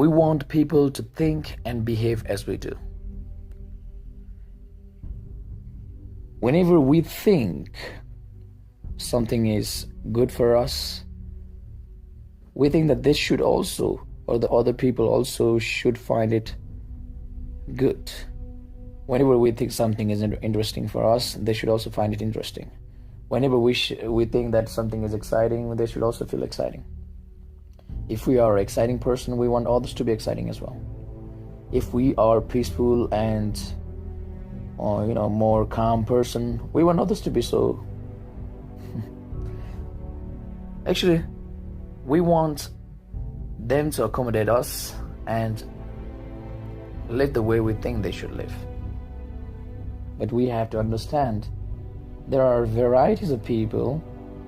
we want people to think and behave as we do. Whenever we think something is good for us, we think that this should also, or the other people also should find it good. Whenever we think something is interesting for us, they should also find it interesting. Whenever we think that something is exciting, they should also feel exciting. If we are an exciting person, we want others to be exciting as well. If we are peaceful and more calm person, we want others to be so. Actually, we want them to accommodate us and live the way we think they should live. But we have to understand there are varieties of people,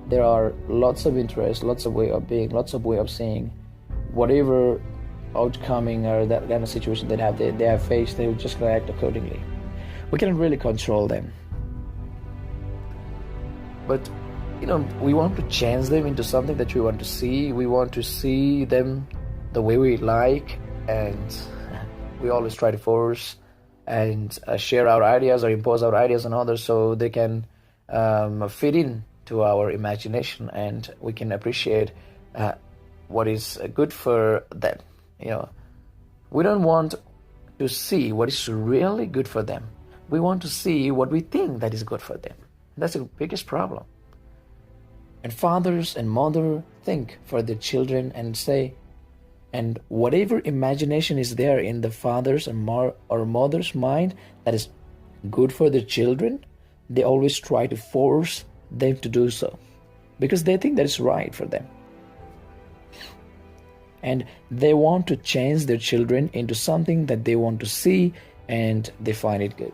there are lots of interests, lots of way of being, lots of way of seeing. Whatever outcoming or that kind of situation they have faced, they will just react accordingly. We cannot really control them. But we want to change them into something that we want to see. We want to see them the way we like, and we always try to force and share our ideas or impose our ideas on others so they can fit in to our imagination, and we can appreciate what is good for them. We don't want to see what is really good for them. We want to see what we think that is good for them. That's the biggest problem. And fathers and mothers think for their children and say, and whatever imagination is there in the father's or mother's mind that is good for their children, they always try to force them to do so because they think that is right for them. And they want to change their children into something that they want to see and they find it good.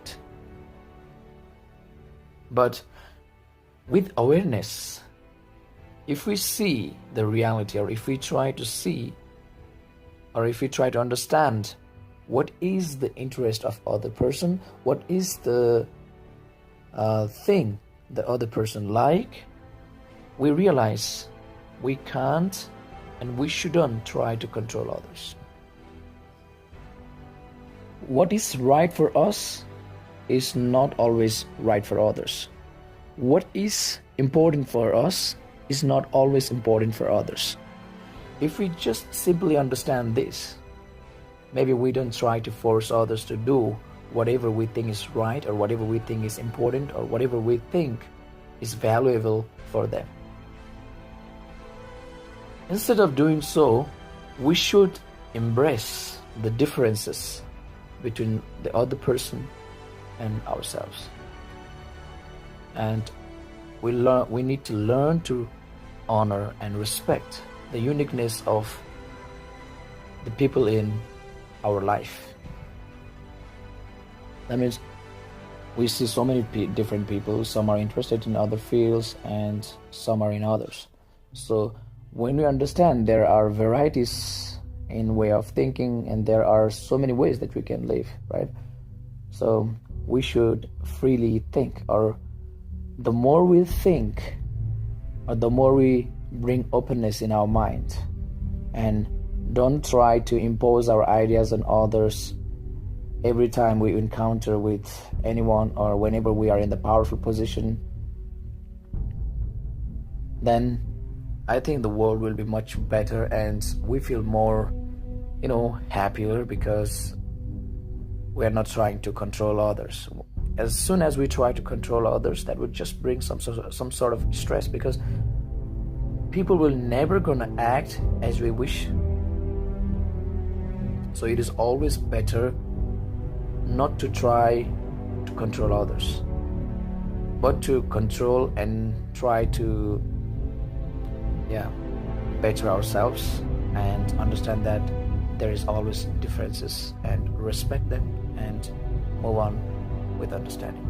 But with awareness, if we see the reality, or if we try to see, or if we try to understand what is the interest of other person, what is the thing the other person like, we realize we can't and we shouldn't try to control others. What is right for us is not always right for others. What is important for us is not always important for others. If we just simply understand this, maybe we don't try to force others to do whatever we think is right, or whatever we think is important, or whatever we think is valuable for them. Instead of doing so, we should embrace the differences between the other person and ourselves. And we need to learn to honor and respect the uniqueness of the people in our life. That means we see so many different people. Some are interested in other fields and some are in others. So when we understand there are varieties in way of thinking, and there are so many ways that we can live, right? So we should freely think, or the more we think, or the more we bring openness in our mind and don't try to impose our ideas on others every time we encounter with anyone, or whenever we are in the powerful position, then I think the world will be much better, and we feel more happier, because we are not trying to control others. As soon as we try to control others, that would just bring some sort of stress, because people will never gonna act as we wish. So it is always better not to try to control others, but to control and try to better ourselves, and understand that there is always differences, and respect them and move on with understanding.